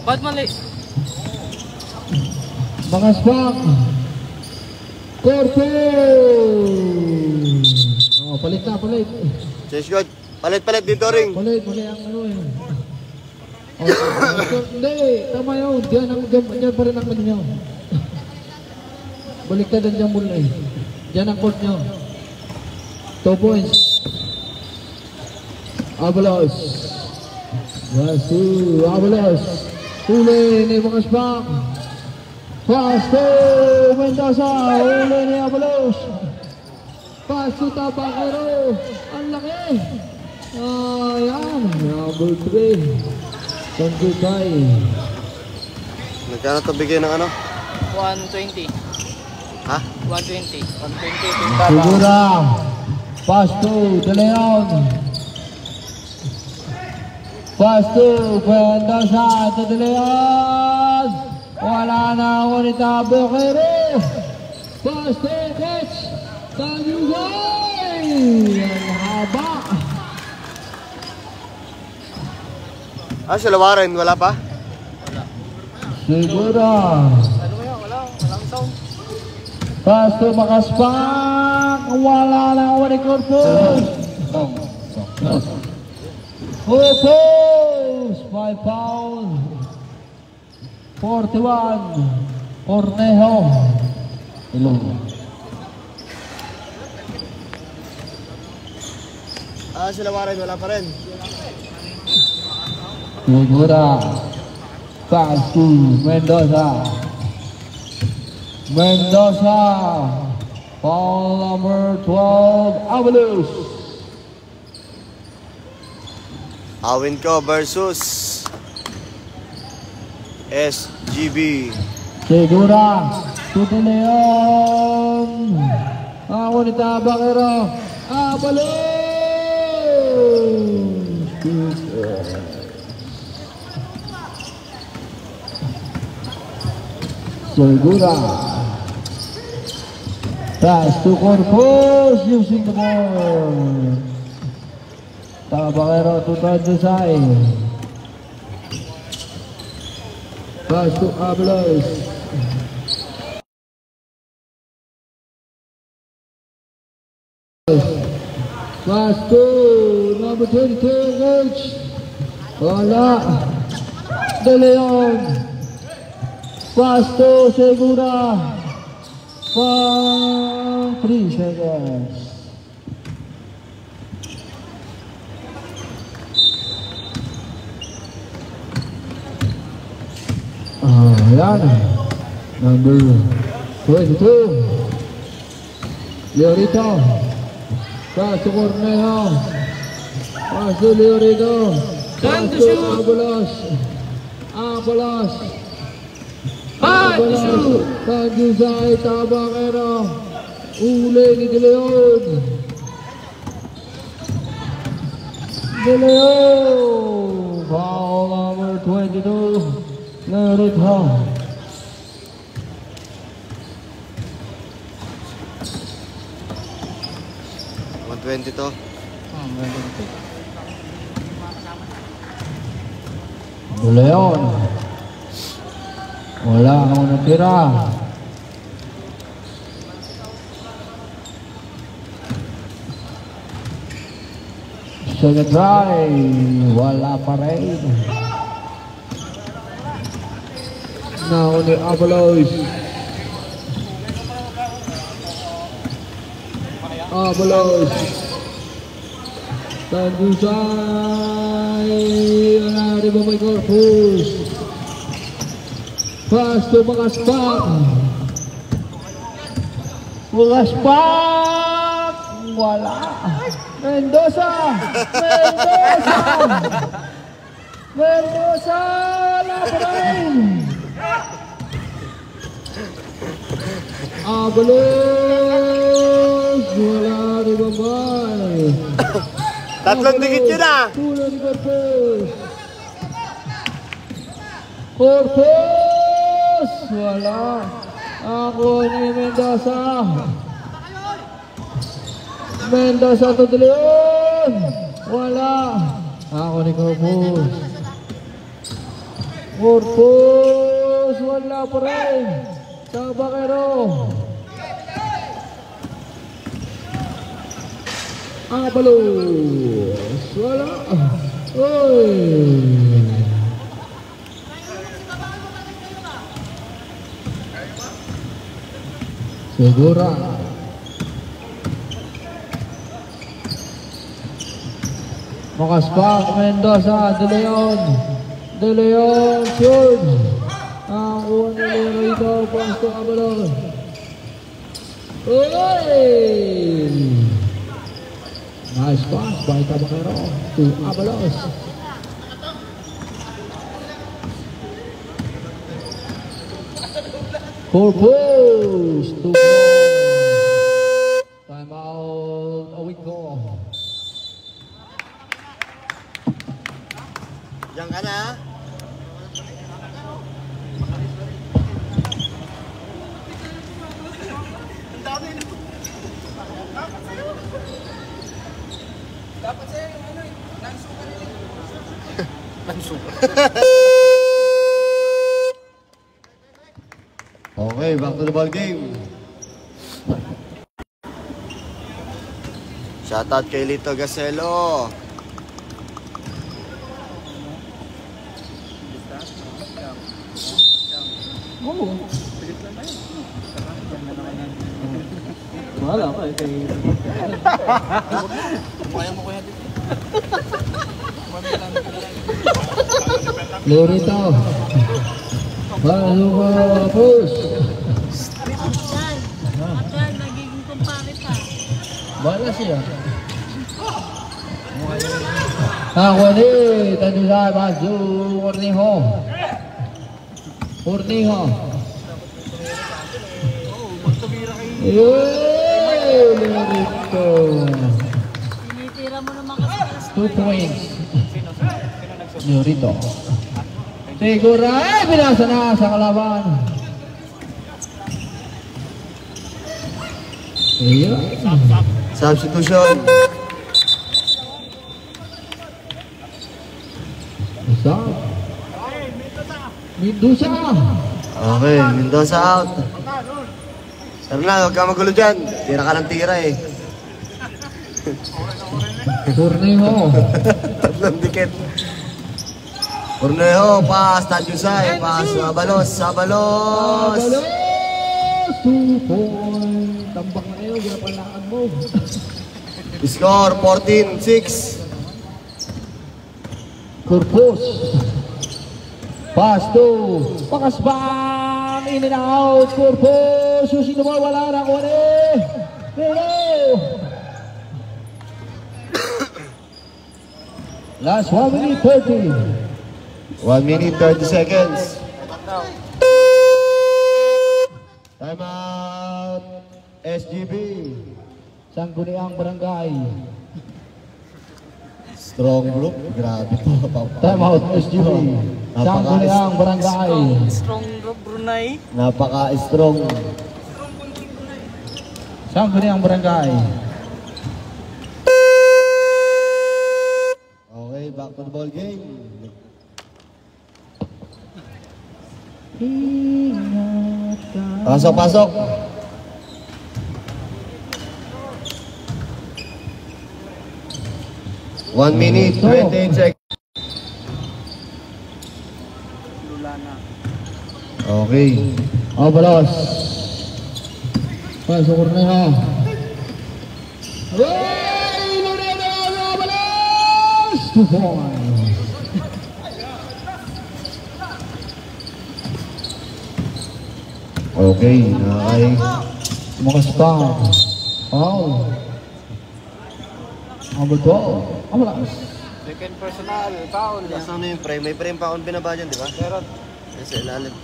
Ba't mali? Mga spam. Corpus. Oh, palit na, palit. Chase good. Palit dito ring. Palit ang ano eh. Hindi, tama yun. Diyan pa rin ang ano nyo. Baliktad ang jambol na eh. Diyan ang court nyo. 2 points. Avalos. Yasu, Avalos. Huli ni mga spam. Pasto Mendoza. Huli ni Avalos. Pasto Tabakero. Ang laki. Ayan. Number 3. Sanjutay. Nagkano ito bigay ng ano? 120. Ha? 120. 120. Sigura. Pasto De Leon. Pasto Mendoza De Leon. Wala na ulit ang Tabakero. Pasto catch. Sanjutay. Ang haba. Sila Warren, wala pa? Sigura. Ano kaya? Walang sound. Pasto makaspak. Wala na ulit Corpus. Corpus. 5 pound. 41. Cornejo. Hello. Sila Warren, wala pa rin. Sigura. Pasto Mendoza. Foul number 12. Avalos. Awin ko versus SGB. Sigura. Tuto Leon. Ako ni Tabakero. Avalos. Segura. Pass to Corpus using the ball. Tabakero to Tanjusay. Pass to Avalos. Pass to number 22 coach. Wala. De Leon. Pasto Segura. 3 seconds. Yan. Number 22. Leorito. Pasto Cornejo. Pasto Leorito. Pasto Avalos. Tanjusay Tabakero. Uli ni De Leon. Foul number 22. Leorito. $120 to. De Leon. Wala akong natira. Second try. Wala pa rin. Now ni Avalos. Tanjusay. Wala rin ba may Corpus? Pasto makaspak. Wala. Mendoza. Laparin. Avalos. Wala rin babay. Tatlong digit yun ah. Tulo ni Corpus. Wala. Ako ni Mendoza to De Leon. Wala. Ako ni Corpus. Corpus, wala pa rin. Sa Bakero. Abalos, wala. Uy. Segura. Makaspak, Mendoza, De Leon. De Leon, shoot. Ang kuha ni Leon rito, pasto Abalos. Uy. Nice pass by Tabakero to Abalos. Corpus to time out a week go. Diyan ka na. Dapat sa'yo yung ano eh. Nansuka nila. Nansuka. Okay, back to the ball game. Shoutout kay Lito Gaselo. Oo. Wala ka eh. Kaya mo kaya dito. Lorito. Baluka push. At nagiging kumpare pa. Bala siya. Ako ni tadi sa baju Cornejo. Cornejo. Lorito. Tinitira mo naman kasi. 2 points. Lorito. Siguro ay binasa na sa kalaban. Ayun. Substitution. Isa. Mendoza. Okay, Mendoza out. Tara na, huwag ka magulo dyan. Tira ka ng tira eh. Cornejo. Tatlong dikit. Cornejo, pass, Tadjusay, pass, Abalos, Abalos. Abalos. 2 point. Tambak na kayo, ginapalaan mo. Score, 14-6. Corpus. Pass to Pakasbang. In and out. Corpus. Susi naman wala na ko eh. Last 1 minute 30. 1 minute, 30 seconds. Time out. SGB. Sangguniang Barangay. Strong group. Grabe to. Time out SGB. Sangguniang Barangay. Strong Brunei. Napaka-strong. Sangguniang Barangay. Okay, back to the ball game. Pasok, pasok. One minute, 28 seconds. Lulana. Okay. Abalos. Pasok Cornejo. Abalos! 2 points. Okay, nakay. Makaspa. Foul. Abalos. Second personal. Foul. Nasaan na yung frame? May frame pa akong binaba dyan, di ba? Meron. Nasa ilalim.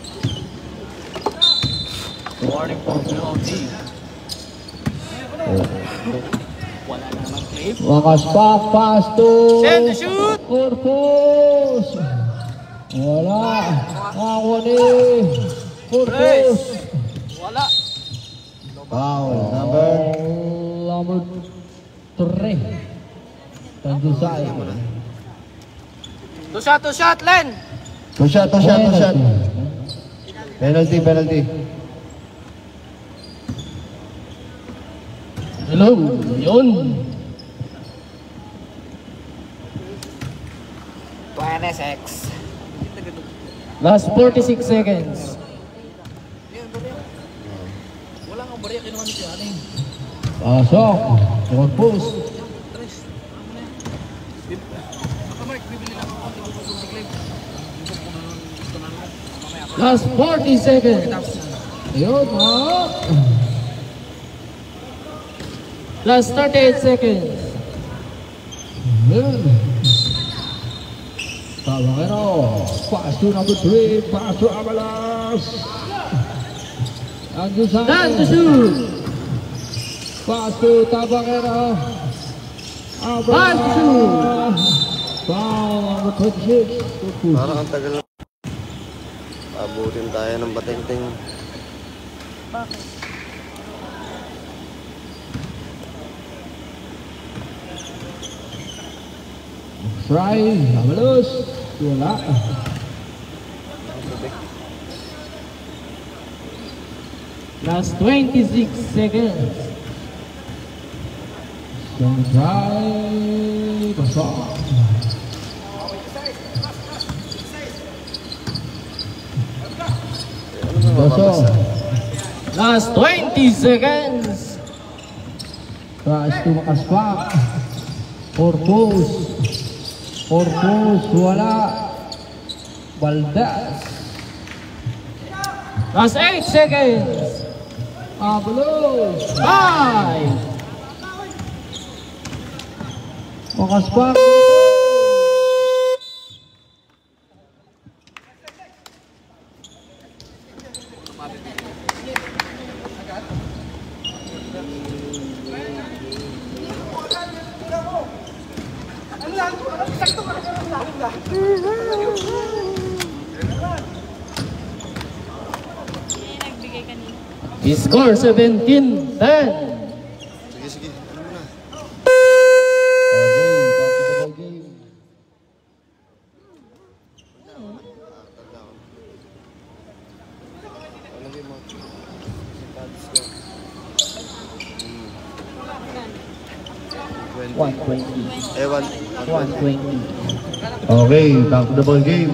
Warning for penalty. Wala na naman clip. Makaspa. Pass to Send the shoot! Corpus. Wala. Ako ni Corpus. Wala. Foul, Number 3. Tanjusay. To shot, Len! Two shot. Penalty. Hello, yun. 26. Last 46 seconds. Wala kang bariya, kinuha ni Tiyan eh. Pasok. Short post. Mark, bibili lang ako. Last 40 seconds. Ayun, Mark. Last 38 seconds. Ayun. Tabangero. Pass to number 3. Pass to Amalas. Dan to shoot. Pass to Tabangero. Pass to shoot. Foul number 26. Parang ang tagal na. Abutin tayo ng bateng-ting. Bakit? Try, Amalos. Wala. Last 26 seconds. Strong try. Pasok. Last 20 seconds. Tries to makaspak. Corpus, wala. Baldas. Last 8 seconds. Abalos. 5. Makaspak. Nagbigay kanina. Score 17-10. Sige. Ano mo na? Ewan. 120. Okay, back to the ball game.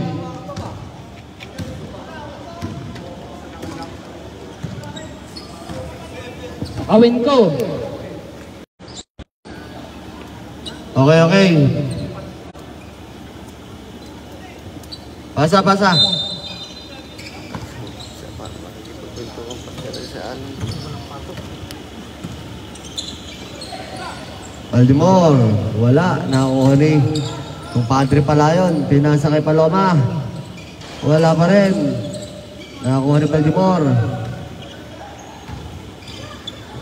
Awin ko. Okay. Pasa. Baltimore, wala. Nakuha ni kumpadre pala yun. Pinasa kay Paloma. Wala pa rin. Nakuha ni Baltimore.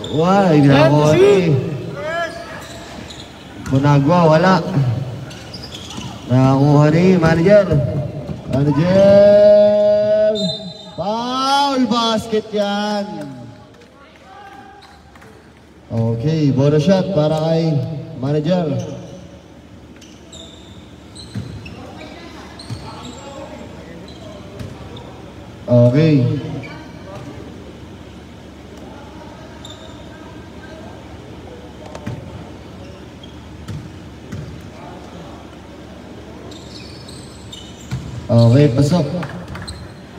Nakuha ni Bunagwa, wala. Nakuha ni manager. Foul basket yan. Okay, bonus shot para kay manager. Okay. Okay, pasok.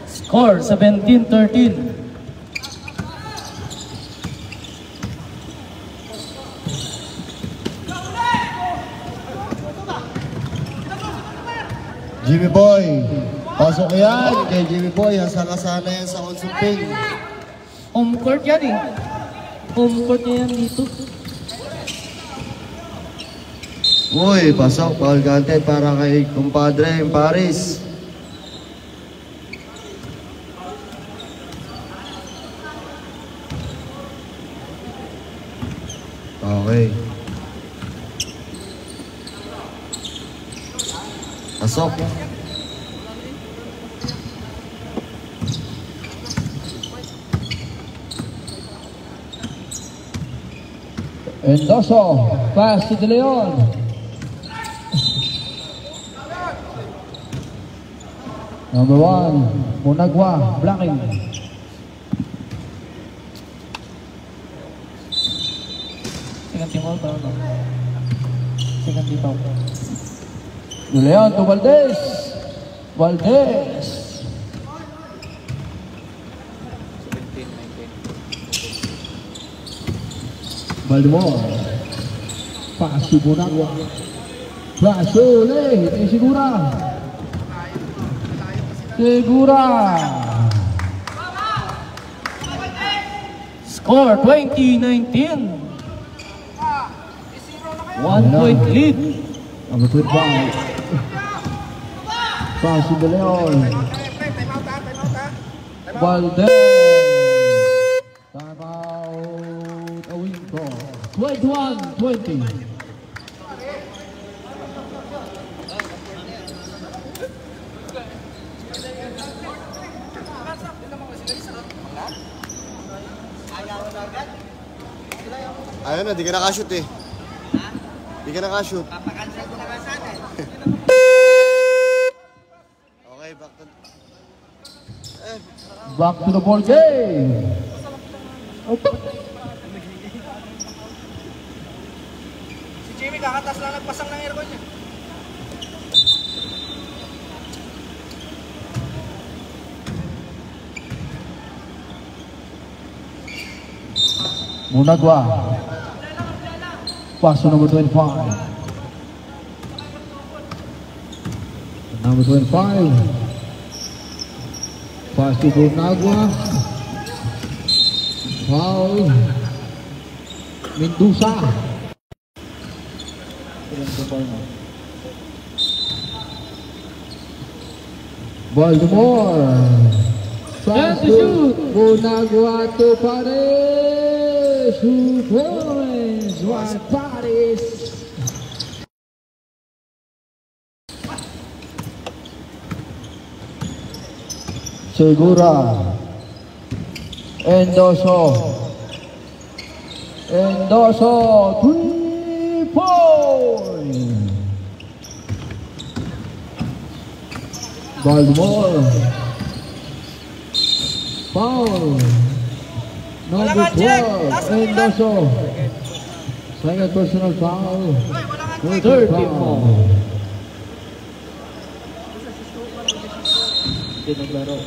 Score 17-13. Jimmy Boy. Pasok yan kay Jimmy Boy. Hasang-hasana yan sa Onsumping. Home court yan eh. Home court niya yan dito. Uy, pasok. Foul counted para kay kumpadre Paris. Okay. Pasok. Endoso, pass to De Leon. Number 1, Monagua, blocking. Second team out, no? Second team out. Julian to Valdez. Valdez. 17, 19. Baltimore. Pass to Monagua. Pass to late. Segura. Segura. Score 20-19. 1 point lead. Number 25. Pass to De Leon. Time out ha. Valdez. Time out. A win call. 21-20. Ayun na, di ka nakashoot eh. Di ka nakashoot. Papakansel ko na nga sana eh. Okay, back to... Back to the ball game. Si Jimmy kakatas lang nagpasang ng aircon niya. Monagua. Pass to number 25. Number 25. Pass to Monagua. Foul. Mendoza. Baltimore. Pass to Monagua to Paris. Who points? One Paris. Segura. Endoso. Endoso. 3 points. Baltimore. Foul. Number 12. Endoso. Second personal foul. Third team foul. Hindi naglaro.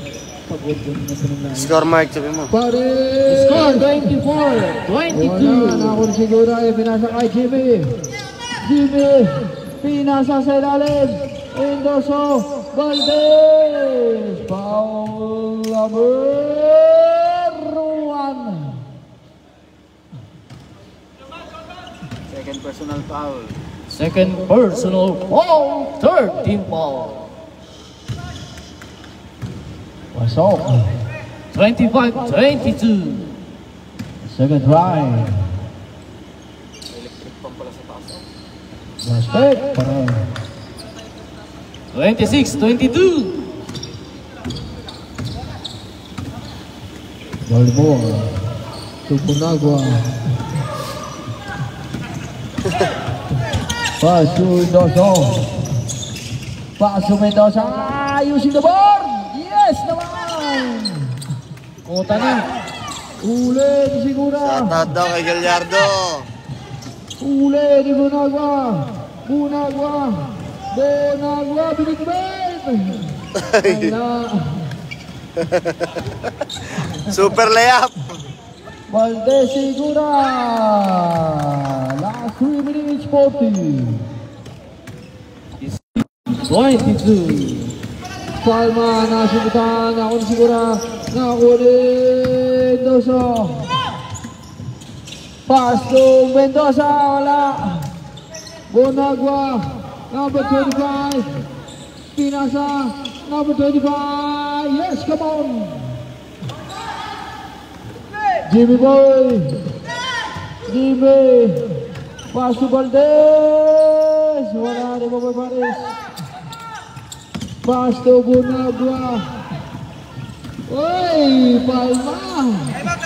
Pagod yun na sinunod. Score mark, sabi mo. Paris. Score 24-22. Wala na ako siguro ay pinasa kay Jimmy. Jimmy. Pinasa sa ilalim. Endoso. Valdez. Foul number 1. Second personal foul. Second personal foul. Third team foul. Pasok. 25-22. Second try. Electric pump pala sa taas. Last pick. Para 26-22. Baltimore. Tupunagua. Paso Mendoza. Paso Mendoza. Ayusin the board. Yes naman. Kuta na. Uli ni Segura. Shoutout daw kay Gallardo. Uli ni Bunagua. Bunagua. Bunagua. Binigben. Wala. Super layup. Valdez Segura. Last 3 minutes 40. 22. Palma nasubutan. Ako ni Segura. Nakunin Mendoza. Pass to Mendoza. Wala. Bunagua. Number 25. Pinasa. Number 25. Yes, come on. Jimmy boy. Jimmy. Pass to Valdez. Wala ni Boboy Paris. Pass to Bunagua. Oy, Palma. Time out.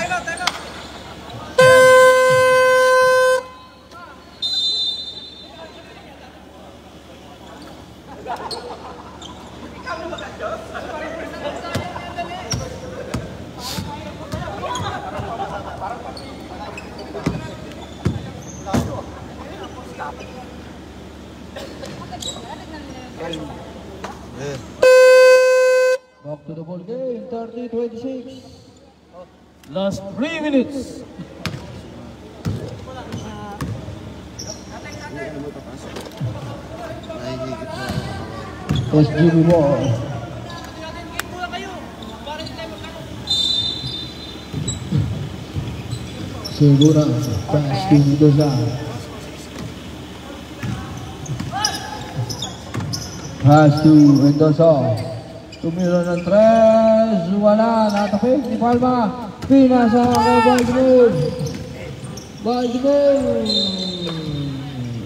Back to the ball game, 30-26. Last 3 minutes. SGB ball. Segura, pass to Mendoza. Pass to Mendoza. Tumira ng tres, wala, natapik ni Palma. Pinasa kay Baltimore. Baltimore.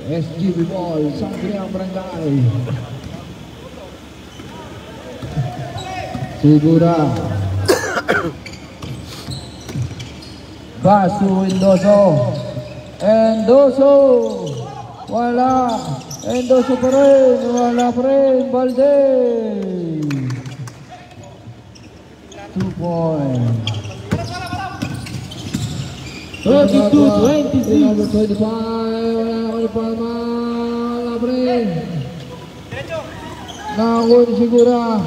SGB ball, Sangre ang barangay. Segura. Pass to Endoso. Endoso. Wala. Endoso pa rin. Wala pa rin. Balde. 2 points. 32-26. Number 25. Wala kay Palma. Wala pa rin. Nakakuha ni Segura.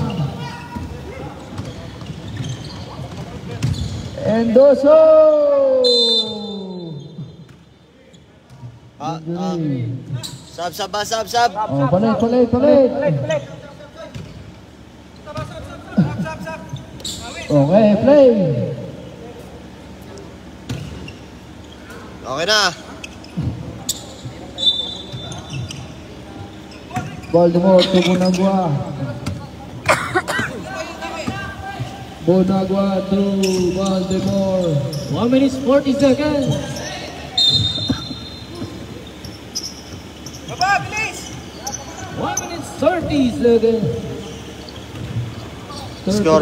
Endoso! Sab. Oh, palit. Okay, play. Okay na. Baltimore to Bonagua. Bonagua to Baltimore. 1 minute 40 seconds. Baba, bilis! 1 minute 30 seconds. Score,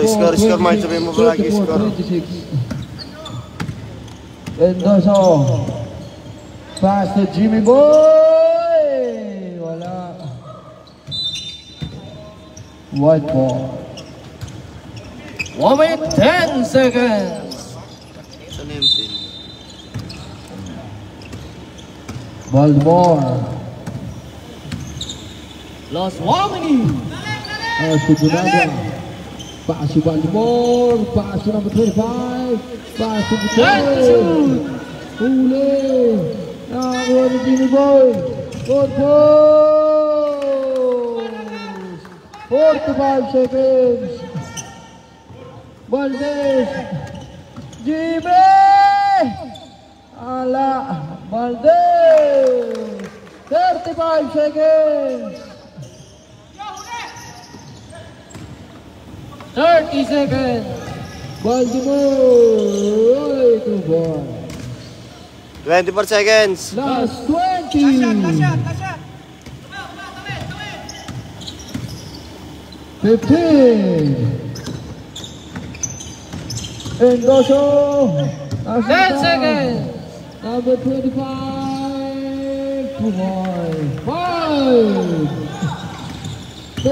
Mark. Sabihin mo ba lagi, score? 26. Endoso. Pass to Jimmy Boy. Wala. White ball. 1 minute 10 seconds. Saan yung pin? Baltimore. Last 1 minute. Pass to Bonagua. Pass to Baltimore. Pass to number 25. Pass to Butel. Huli. Nakakuha ni Jimmy Boy. Good post. 45 seconds. Valdez. Jimmy. Ala. Valdez. 35 seconds. 30 seconds. Baltimore. 2 points. 24 seconds. Last 20. Tasha! 15. Endoso. 10 seconds. Number 25. 2 points. 5. 2.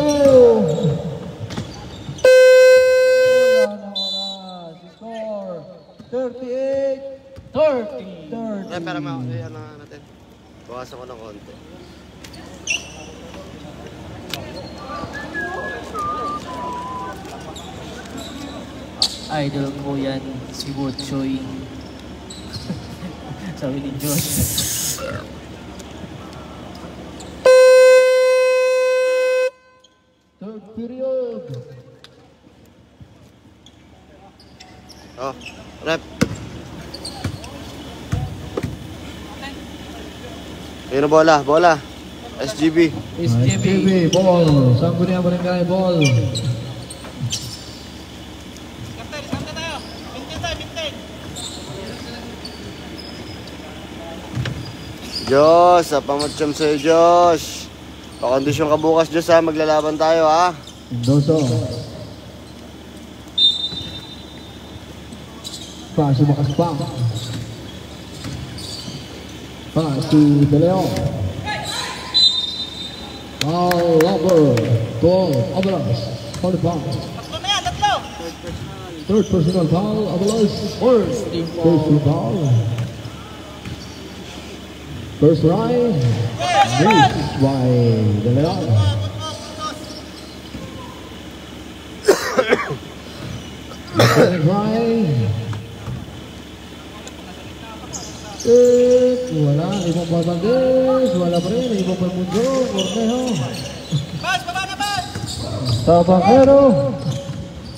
Score 38. 30. Pero ano natin. Bawasan ko ng konti. Idol ko yan, si Butchoy. Sabi ni Josh. Third period. Oh, rep. Ayun na bola. SGB. SGB ball. Sangguniang Barangay ball. Diyos, pamatsyam sa'yo, Diyos. Pakondisyon ka bukas, Diyos, ha. Maglalaban tayo, ha. Endoso. Pass to Macaspa. Pass to De Leon. Ball over. Ball Obras. foul foul. Tatlo na yan, tatlo! Third personal foul, Avalos. First team First foul. foul. First right. Missed by De Leon. Second right. Wala, ibang Barbandes. Wala pa rin, ibang Palmundo. Cornejo. Bas, baba na, Bas! Tabangero.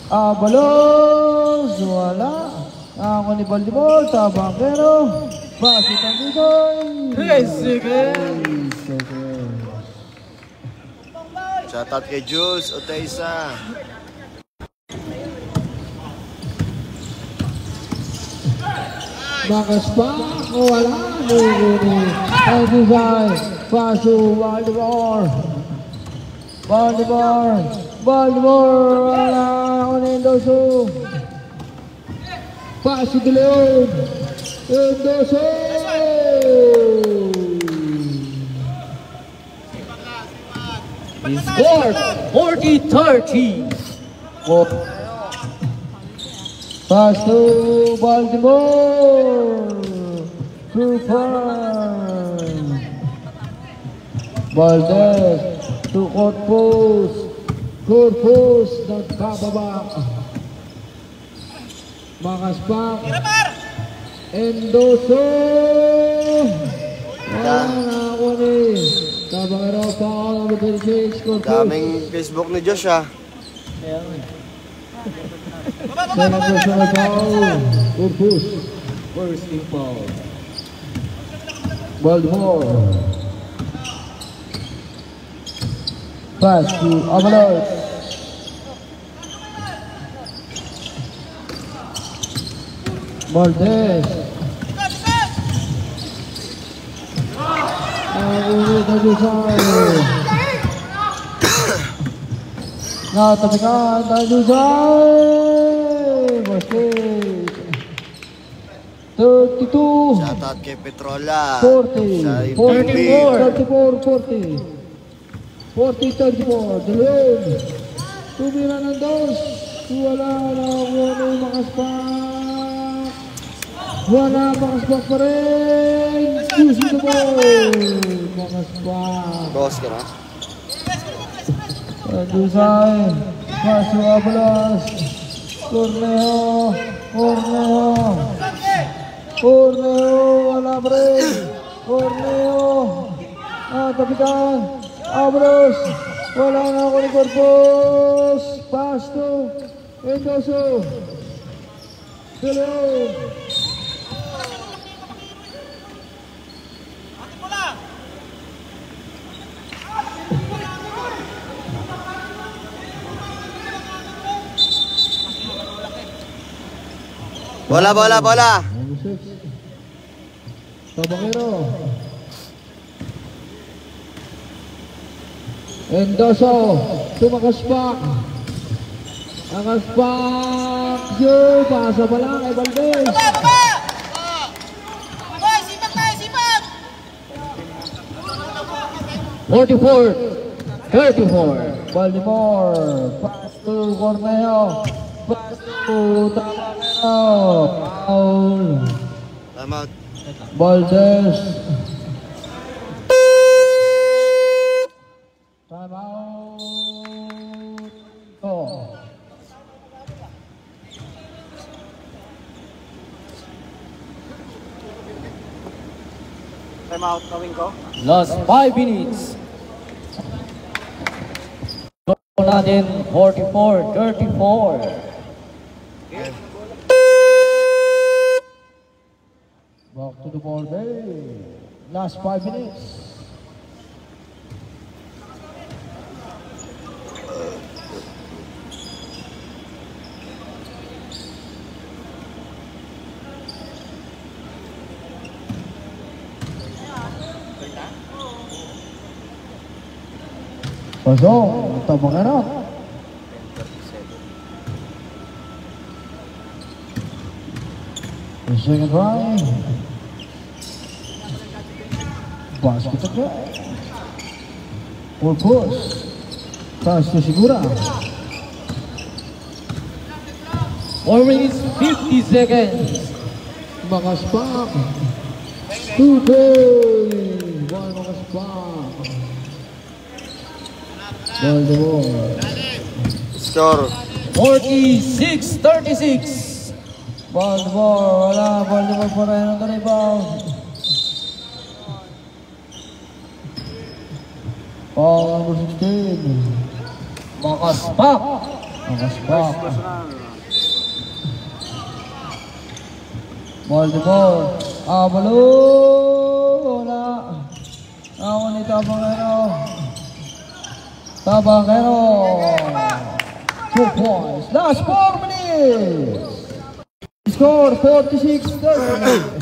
Avalos. Wala. Ako ni Baltimore. Tabangero. Bakit ang Ligoy? 3 seconds. Shoutout kay Jules Oteiza. Bakas pa. Wala. Nuguni. Ang design. Paso. Baltimore. Baltimore. Baltimore. Wala. Ako ni Endoso. Paso de Leon. Endoso. He scored 40-30. Pass to Baltimore. Super. Valdez to court post. Court post. Nagkababa. Makaspak. Endoso. Wala na ako ni. Tabangero foul number 26. Court post. Daming Facebook ni Josh ah. Second personal foul. Court post. First team foul. Baltimore. Pass to Avalos. Valdez. Ulit na Dusay. Natapikan na Dusay. Basket. 32. Shoutout kay Petrola. 40, 44, 40, 34, Dalon. Tumira ng dos. Wala na ako makaspak. Wala makaspak pa rin. Choose the ball. Makaspak. Boss ka na? Dusay. Paso Avalos. Cornejo. Cornejo. Cornejo. Wala pa rin. Cornejo. Tapikan. Avalos. Wala na ako ni Corpus. Pass to Endoso. Dalon. Bola, bola, bola. Tabangero. Endoso. Tumakaspak. Nakaspak. Yo. Pasa pa lang kay Valdez. Boy, sipag tayo, sipag! 44-34. Baltimore. Pass to Cornejo. Pass to Tabangero. Foul. Time out. Valdez. Time out. Oh. Time out, kawin ko. Last 5 minutes. Score natin 44-34. Back to the ball game. Last 5 minutes. Pasok, Tabangero. The second try. Basket again. Or push. Pass to Sigura. 4 minutes, 50 seconds. Makaspak. 2 points. Ball makaspak. Baltimore. Score. 46-36. Baltimore, wala. Baltimore pa rin ang rebound. Ball number 16. Makaspak. Makaspak. Baltimore. Abalo. Wala. Ako ni Tabangero. Tabangero. 2 points. Last 4 minutes. Score 46-30.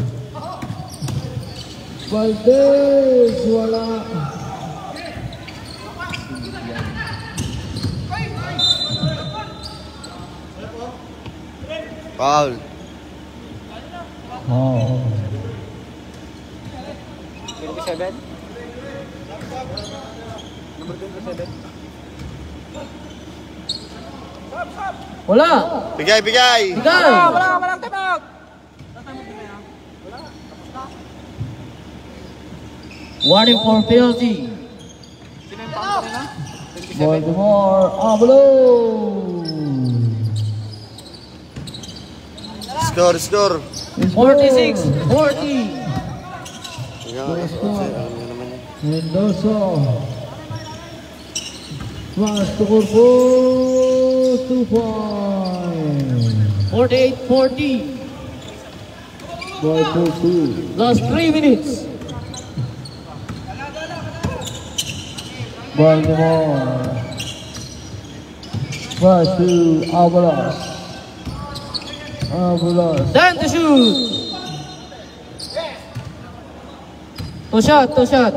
Valdez. Wala. Foul. Oh. 27? Number 27? Wala. Bigay, bigay. Bigay. Walang time out! Warning for penalty. Sino yung foul kanina? 27? Baltimore. Abalo. Score, score. 46-40. Mendoza. Mas Tukurpo. 2 points. 48-40. Ball for 2. Last 3 minutes. Baltimore. Pass to Avalos. Avalos. Then to shoot. To shot, to shot.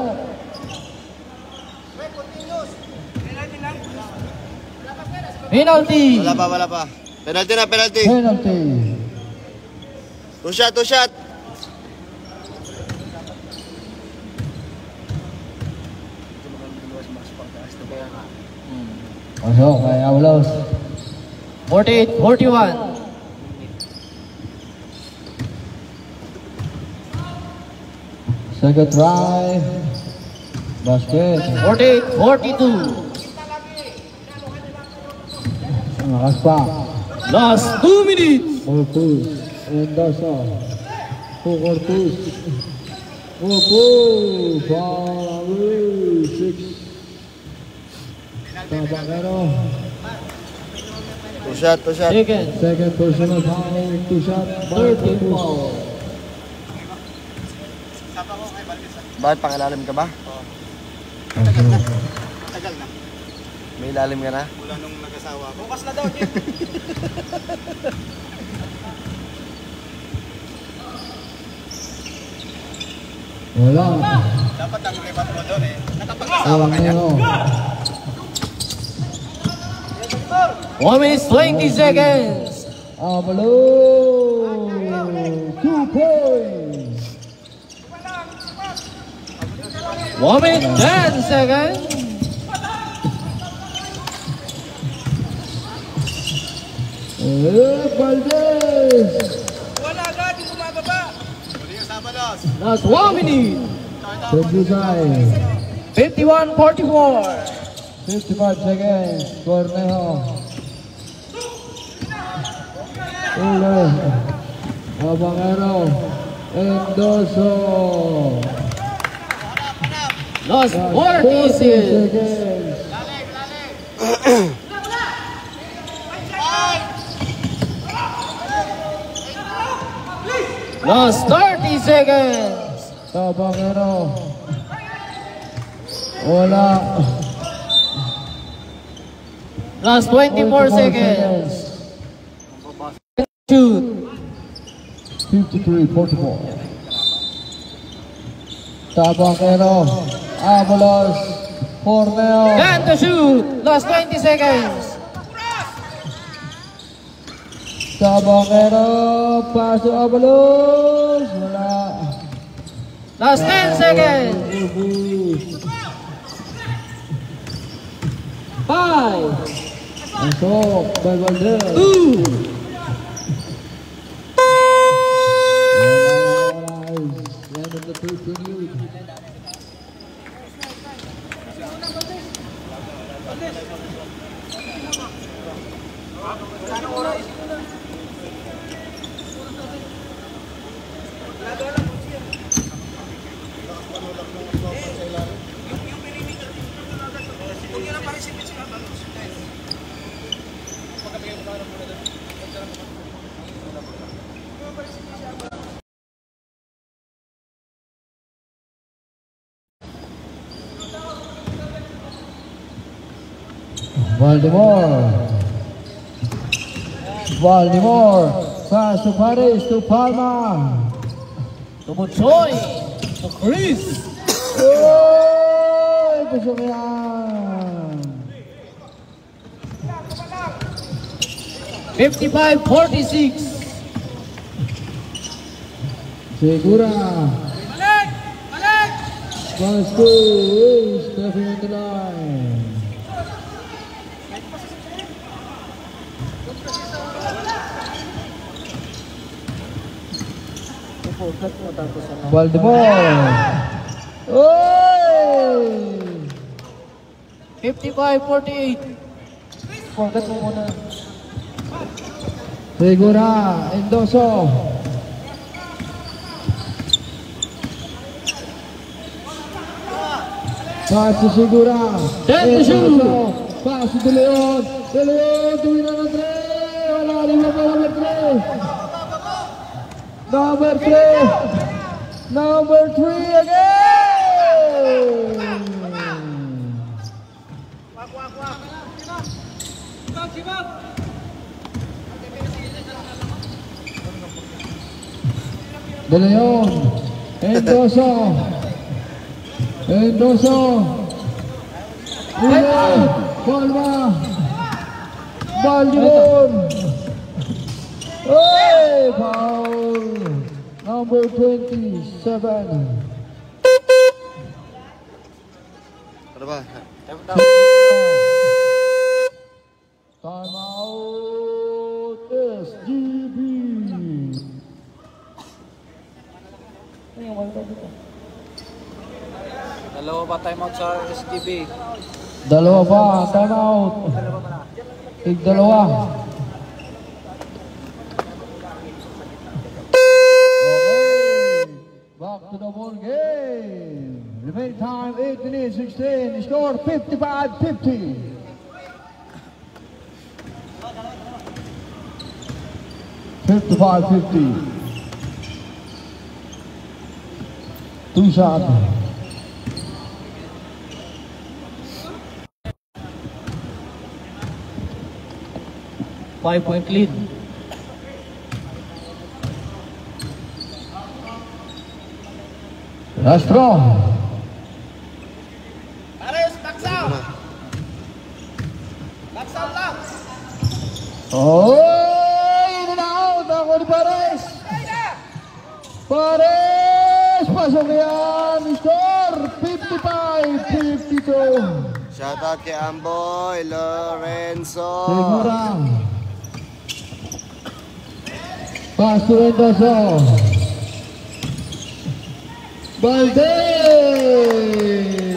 Penalty. Wala pa. Penalty na, penalty. Penalty. Two shot, two shot. Pasok kay Avalos. 48-41. Second try. Basket. 48-42. Nakaspak. Last 2 minutes. Corpus. Mendoza. Corpus. Corpus. Foul. 6. Tabangero. Two shot, two shot. Second. Second personal foul. 2 shot. Third team Corpus. foul. Bakit pangilalim ka ba? Tagal na. May ilalim ka na? Mula nung nag-asawa. Bukas na daw, Jim. Wala. Dapat ang rebat mo doon eh. Nakapag-asawa ka niya. Tabangero. 1 minute 20 seconds. Avalos. 2 points. 1 minute 10 seconds. Valdez. Wala agad, yung bumababa. Huli yung Sabalos. Last 1 minute. Sebusay. 51-44. 55 seconds. Cornejo. Ule. Tabangero. Mendoza. Last 40 seconds. Last 30 seconds. Tabangero. Wala. Last 24 seconds. Shoot. 53-44. Tabangero. Avalos. Corneo. And to shoot. Last 20 seconds. Tabangero. Paso Avalos. Wala. Last 10 seconds. 5. Pasok. By Valdez. 2, Baltimore, pass to Paris to Palma. To Butchoy. To Chris. Oy, pasok yan. 55-46. Segura. Balik! Balik! Pass to Stephen on the line. Ipukat mo tapos ano. Baltimore. Oy! 55-48. Ipukat mo muna. Segura, Endoso. Pass to Segura. Endoso. Pass to De Leon. De Leon, tuwi na ng 3. Wala rin na number 3. Number 3. Number 3 again. De Leon. Endoso. Endoso. Palma. Baltimore. Hey, foul. Number 27. Ano ba? Time out SGB. Ano yung wala dito? Dalawa ba timeout sa SDB? Dalawa pa, time out. Tig-dalawa. Okay. Back to the ball game. Remaining time 8 minutes 16. Score 55-50. $55.50. 2 shots. Five-point lead. Castro. Pares, baksaw! Baksaw lang! Oh, in and out. Ako ni Pares. Pares. Pasok yan. Score 55-52. Shoutout kay Amboy, Lorenzo. Segura. Pass to Endoso. Valdez.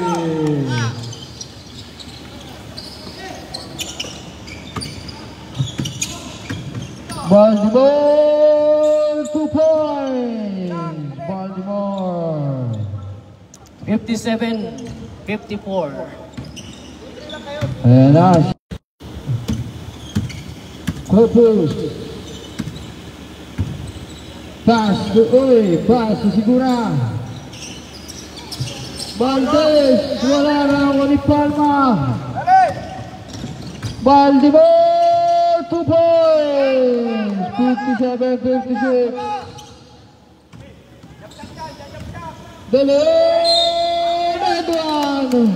Baltimore 2 points. Baltimore. 57-54. Ayan na. Corpus. Pass to pass to Segura. Valdez, wala na ako ni Palma. Baltimore 2 points. 57-56. De Leon, Edwan.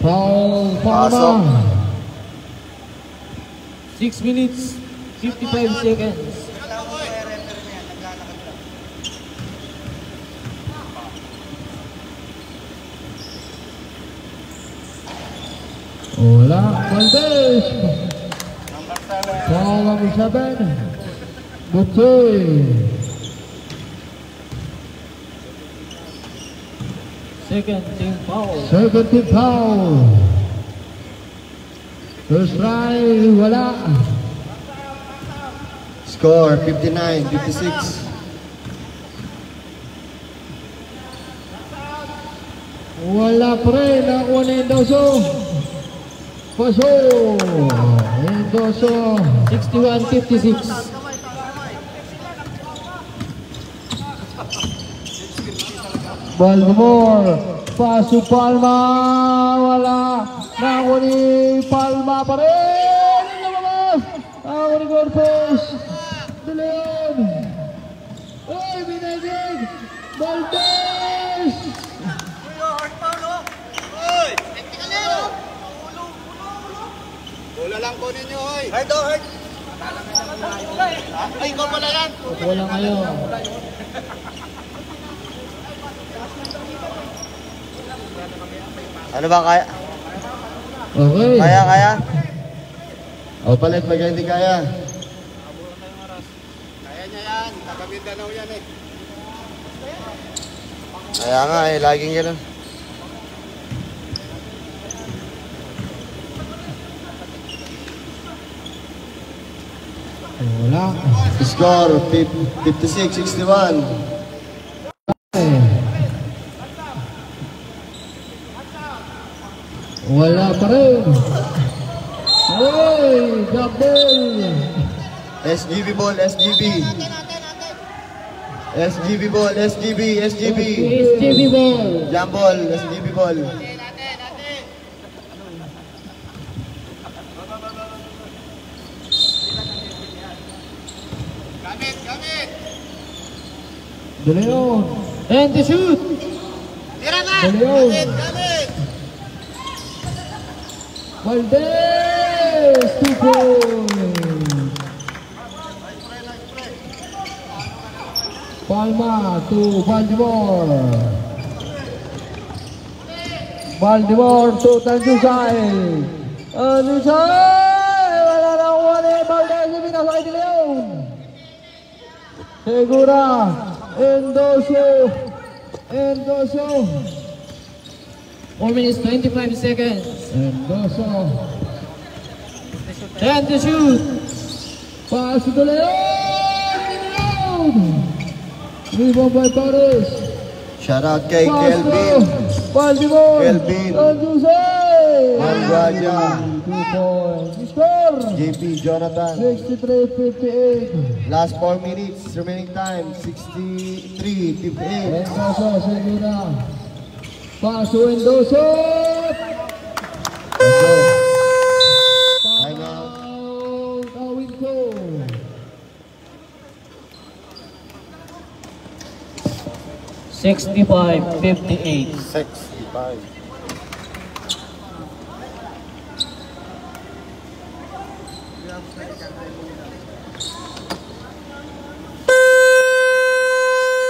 Foul, Palma. 6 minutes, 55 seconds. Wala, Valdez. Foul number 7. Butchoy. Second team foul. Second team foul. First try, wala. Score 59-56. Wala pa rin. Nakuha na Endoso. Paso. Endoso. 61-56. Baltimore. Paso Palma. Wala. Nakuha ni Palma pa rin. Lumabas. Nakuha ni Corpus. De Leon. Uy, binagig. Valdez. Bola lang po ninyo, hoy. Hard, hard. Ay, ikaw pala yan. Wala kayo. Ano ba kaya? Okay. Kaya? O palit pag hindi kaya. Kaya niya yan. Taga Mindanao yan eh. Kaya nga eh, laging gano'n. Wala. Score 56-61. Wala pa rin. Uy, double. SGB ball, SGB. SGB ball, SGB. SGB ball. Jump ball, SGB ball. Gamit. De Leon. And the shoot. Tira na. De Leon. Gamit. Valdez. 2 points. Palma to Baltimore. Baltimore to Tanjusay. Tanjusay. Wala na kuha ni Valdez. Pinasakay ni Leon. Segura. Endoso. 4 minutes, 25 seconds. Endoso. And the shoot. Pass to Leon. Rebound by Paris. Shout out kay Pass Kelvin. to Baltimore. Kelvin. Tanjusay. Manguaja. 2 points. Score. JP Jonathan. 63-58. Last 4 minutes, remaining time 63-58. Endoso, Segura. Paso Endoso. Time out. Awin ko. $65-58. 65.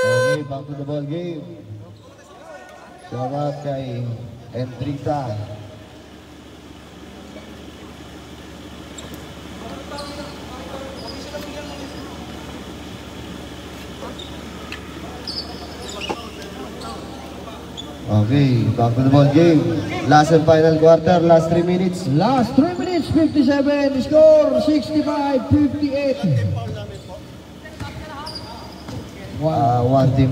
Okay, back to the ball game. Shout out kay Entrita. Okay, back to the ball game. Last and final quarter, last 3 minutes. Last 3 minutes, 57. Score 65-58. One team.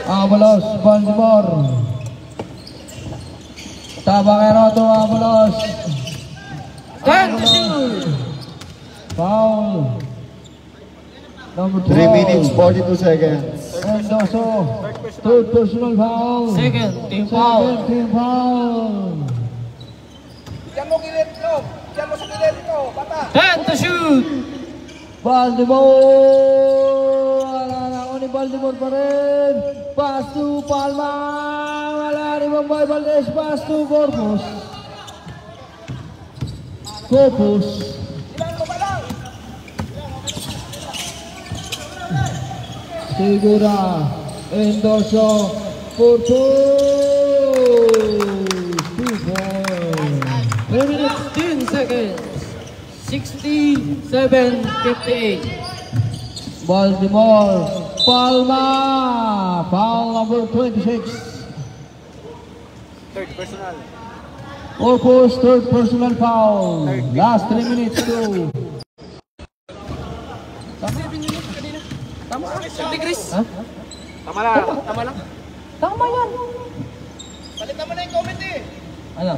Avalos, Baltimore. Tabakeroto, Avalos. And the shoot. Foul. Number 12. 3 minutes, 42 seconds. Endoso. Third personal foul. Second team foul. Second team foul. Diyan mo gilid, no? Diyan mo sa gilid ito, bata. And the shoot. Baltimore. Wala na ako ni Baltimore pa rin. Pass to Palma. Wala ni Bombay Valdez. Pass to Corpus. Ilan mo ba lang? Segura. Endoso. Corpus. 2 points. 3 minutes, 10 seconds. 67-58. Baltimore. Palma. foul number 26. Third personal. Corpus, third personal foul. Last 3 minutes to. Tama ka. Hindi, Chris. Ha? Tama lang. Tama lang. Tama yan. Palitan mo na yung comment eh. Ano?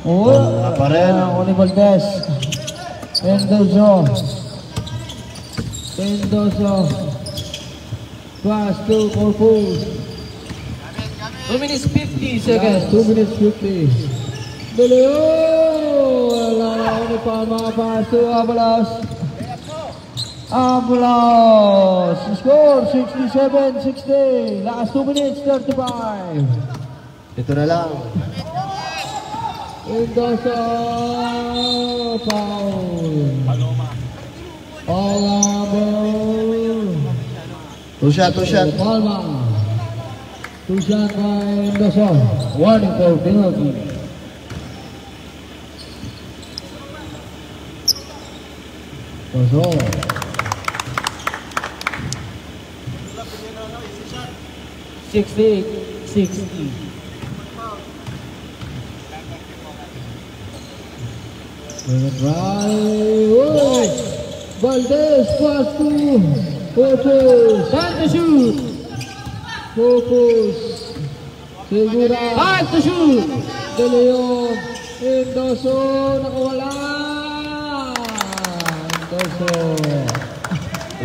Wala pa rin. Oni Valdez. Mendoza. Pass to Corpus. 2 minutes 50 seconds. 2 minutes 50. De Leon. Wala na ako pa makapass to Abalos. Abalos. Score 67-60. Last 2 minutes 35. Ito na lang. Mendoza. Foul. Palabor. Two shot. Palma. 2 shot by Mendoza. Warning for penalty. Pasok. $60. Right. Valdez pass to Corpus. Time to shoot. Corpus. Segura. Time to shoot. De Leon. Mendoza. Nakawala. Mendoza.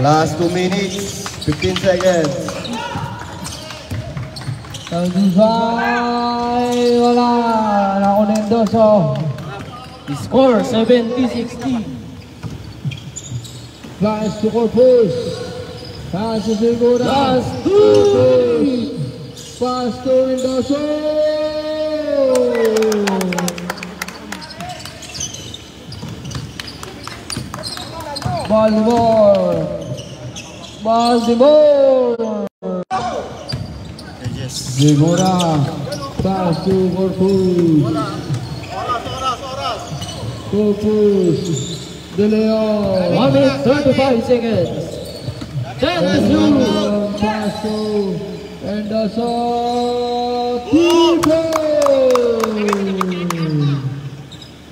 Last 2 minutes, 15 seconds. Tagbibay. Wala. Nako Mendoza. The score 70-60. Pass to Corpus. Pass to Segura. Last Corpus. Pass to Mendoza. Baltimore. Segura. Pass to Corpus. Corpus. De Leon. 1 minute 35 seconds. Time to shoot. Pass to Mendoza. Keeper.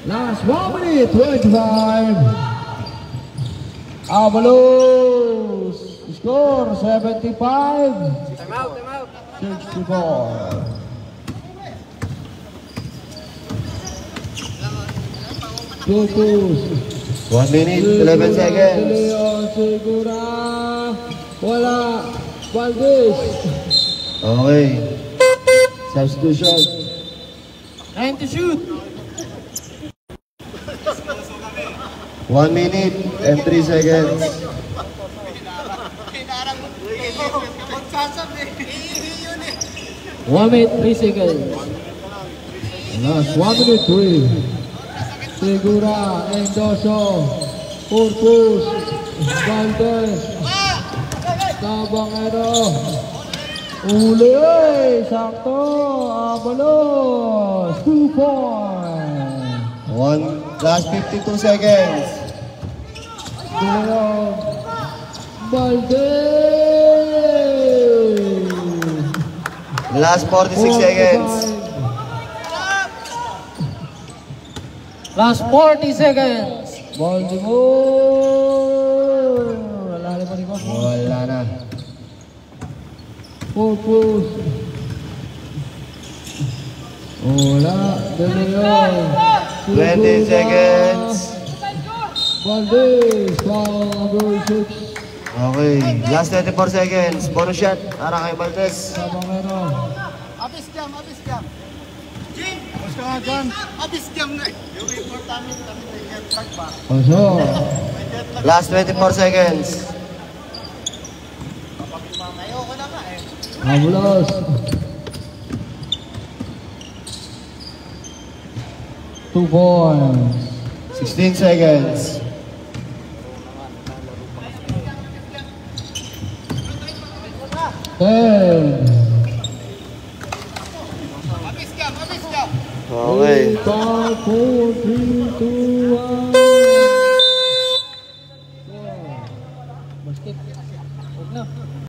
Last 1 minute 25. Avalos. Score 75. Time out. 64. Corpus. 1 minute, 11 seconds. De Leon, Segura. Wala. Valdez. Okay. Substitution. Time to shoot. 1 minute and 3 seconds. 1 minute 3 seconds. Last 1 minute 3. Segura. Mendoza. Corpus. Valdez. Tabangero. Uli. Sakto. Avalos. 2 points. Last 52 seconds. De Leon. Valdez. Last 46 seconds. Last 40 seconds. Baltimore. Wala na pa rin ko. Wala na. Corpus. Wala. De Leon. 20 seconds. Valdez. Foul number 6. Okay. Last 24 seconds. Bonus shot. Para kay Valdez. Tabangero. Abis jam. Jim! Basta nga dyan. Abis jam na eh. Yung report namin may jet lag ba? Pasok. May jet lag. Last 24 seconds. Ayoko na nga eh. Avalos. Two points. 16 seconds. Ten. Abis jam. Okay. 5, 4, 3, 2, 1.